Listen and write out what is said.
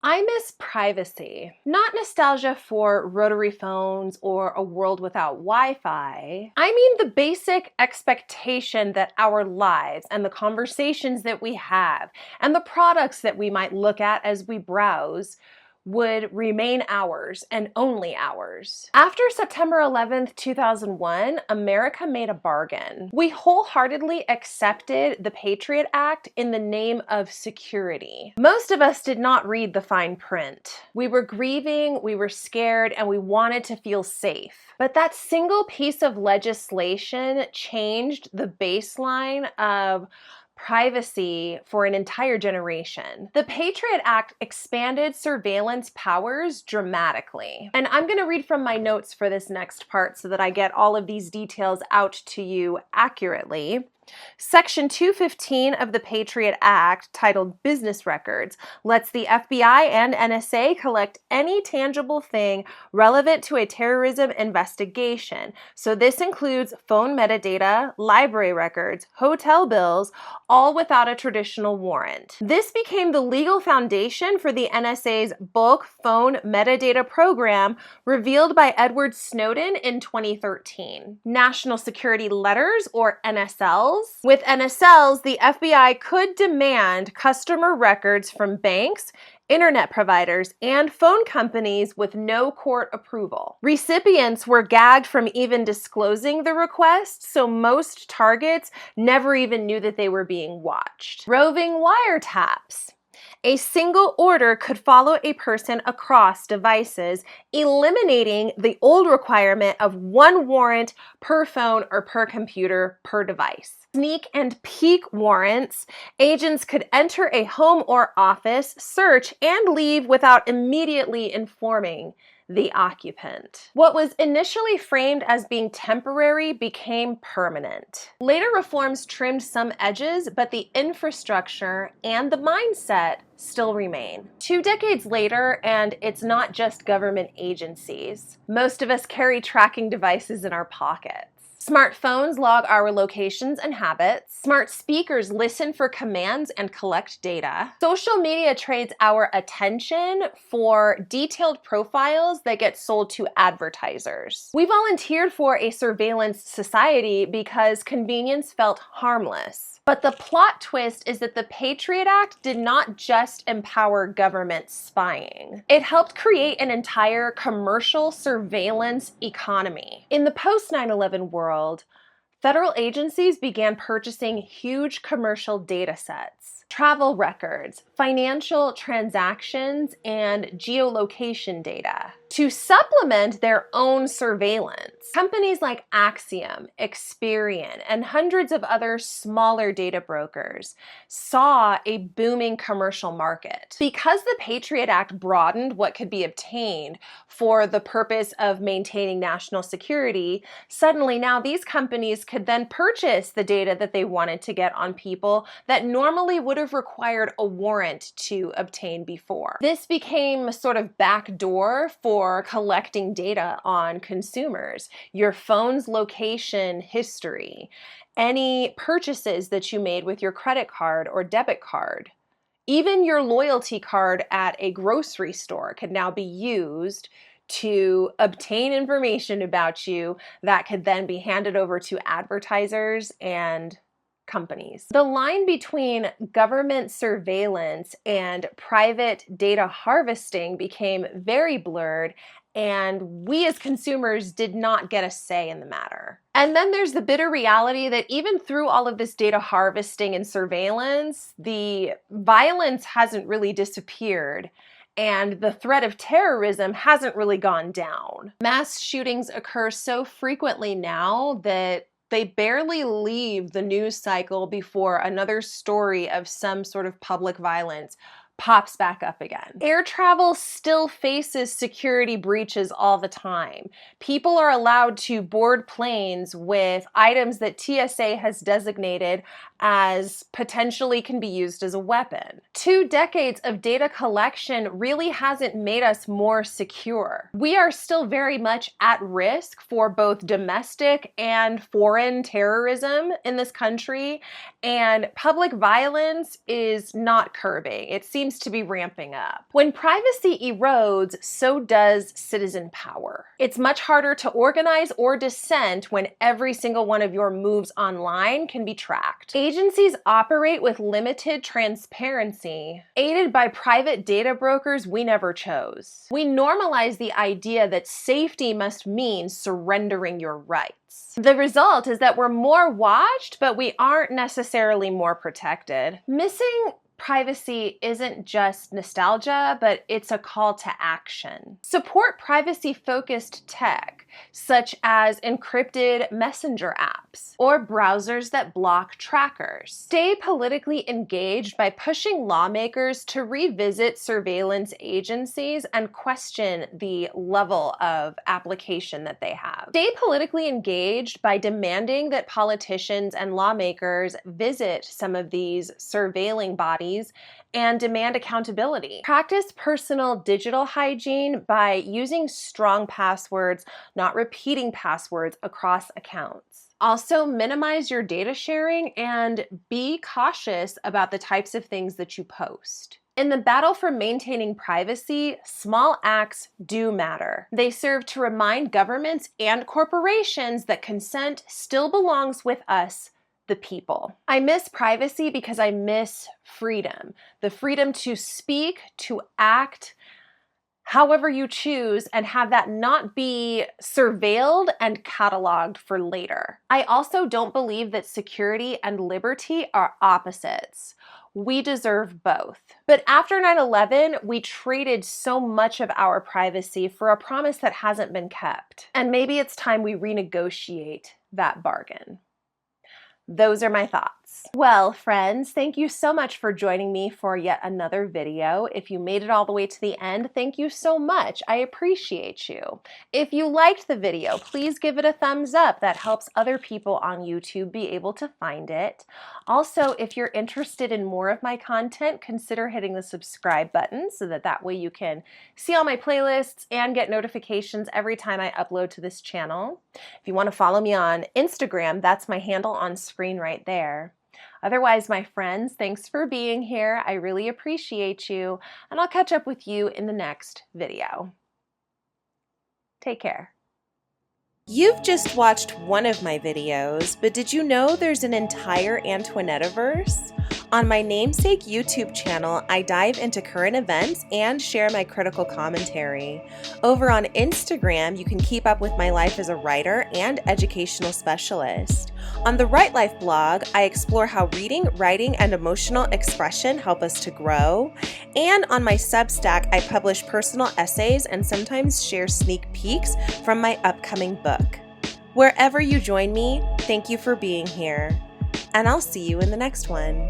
I miss privacy. Not nostalgia for rotary phones or a world without Wi-Fi. I mean the basic expectation that our lives and the conversations that we have and the products that we might look at as we browse would remain ours and only ours. After September 11th, 2001, America made a bargain. We wholeheartedly accepted the Patriot Act in the name of security. Most of us did not read the fine print. We were grieving, we were scared, and we wanted to feel safe. But that single piece of legislation changed the baseline of privacy for an entire generation. The Patriot Act expanded surveillance powers dramatically. And I'm going to read from my notes for this next part so that I get all of these details out to you accurately. Section 215 of the Patriot Act, titled Business Records, lets the FBI and NSA collect any tangible thing relevant to a terrorism investigation. So this includes phone metadata, library records, hotel bills, all without a traditional warrant. This became the legal foundation for the NSA's bulk phone metadata program revealed by Edward Snowden in 2013. National Security Letters, or NSLs. With NSLs, the FBI could demand customer records from banks, internet providers, and phone companies with no court approval. Recipients were gagged from even disclosing the request, so most targets never even knew that they were being watched. Roving wiretaps. A single order could follow a person across devices, eliminating the old requirement of one warrant per phone or per computer per device. Sneak and peek warrants. Agents could enter a home or office, search, and leave without immediately informing the occupant. What was initially framed as being temporary became permanent. Later reforms trimmed some edges, but the infrastructure and the mindset still remain. 2 decades later, and it's not just government agencies. Most of us carry tracking devices in our pockets. Smartphones log our locations and habits. Smart speakers listen for commands and collect data. Social media trades our attention for detailed profiles that get sold to advertisers. We volunteered for a surveillance society because convenience felt harmless. But the plot twist is that the Patriot Act did not just empower government spying. It helped create an entire commercial surveillance economy. In the post-9/11 world, federal agencies began purchasing huge commercial data sets, travel records, financial transactions, and geolocation data to supplement their own surveillance. Companies like Axiom, Experian, and hundreds of other smaller data brokers saw a booming commercial market. Because the Patriot Act broadened what could be obtained for the purpose of maintaining national security, suddenly now these companies could then purchase the data that they wanted to get on people that normally would have required a warrant to obtain before. This became a sort of backdoor for collecting data on consumers. Your phone's location history, any purchases that you made with your credit card or debit card, even your loyalty card at a grocery store could now be used to obtain information about you that could then be handed over to advertisers and companies. The line between government surveillance and private data harvesting became very blurred, and we as consumers did not get a say in the matter. And then there's the bitter reality that even through all of this data harvesting and surveillance, the violence hasn't really disappeared, and the threat of terrorism hasn't really gone down. Mass shootings occur so frequently now that they barely leave the news cycle before another story of some sort of public violence pops back up again. Air travel still faces security breaches all the time. People are allowed to board planes with items that TSA has designated as potentially can be used as a weapon. 2 decades of data collection really hasn't made us more secure. We are still very much at risk for both domestic and foreign terrorism in this country, and public violence is not curbing. It seems to be ramping up. When privacy erodes, so does citizen power. It's much harder to organize or dissent when every single one of your moves online can be tracked. Agencies operate with limited transparency, aided by private data brokers we never chose. We normalize the idea that safety must mean surrendering your rights. The result is that we're more watched, but we aren't necessarily more protected. Missing privacy isn't just nostalgia, but it's a call to action. Support privacy-focused tech, such as encrypted messenger apps or browsers that block trackers. Stay politically engaged by pushing lawmakers to revisit surveillance agencies and question the level of application that they have. Stay politically engaged by demanding that politicians and lawmakers visit some of these surveilling bodies and demand accountability. Practice personal digital hygiene by using strong passwords, not repeating passwords across accounts. Also, minimize your data sharing and be cautious about the types of things that you post. In the battle for maintaining privacy, small acts do matter. They serve to remind governments and corporations that consent still belongs with us, the people. I miss privacy because I miss freedom. The freedom to speak, to act however you choose, and have that not be surveilled and cataloged for later. I also don't believe that security and liberty are opposites. We deserve both. But after 9/11, we traded so much of our privacy for a promise that hasn't been kept. And maybe it's time we renegotiate that bargain. Those are my thoughts. Well, friends, thank you so much for joining me for yet another video. If you made it all the way to the end, thank you so much. I appreciate you. If you liked the video, please give it a thumbs up. That helps other people on YouTube be able to find it. Also, if you're interested in more of my content, consider hitting the subscribe button so that way you can see all my playlists and get notifications every time I upload to this channel. If you want to follow me on Instagram, that's my handle on screen right there. Otherwise, my friends, thanks for being here. I really appreciate you, and I'll catch up with you in the next video. Take care. You've just watched one of my videos, but did you know there's an entire Antoinetteverse? On my namesake YouTube channel, I dive into current events and share my critical commentary. Over on Instagram, you can keep up with my life as a writer and educational specialist. On the Write Life blog, I explore how reading, writing, and emotional expression help us to grow. And on my Substack, I publish personal essays and sometimes share sneak peeks from my upcoming book. Wherever you join me, thank you for being here, and I'll see you in the next one.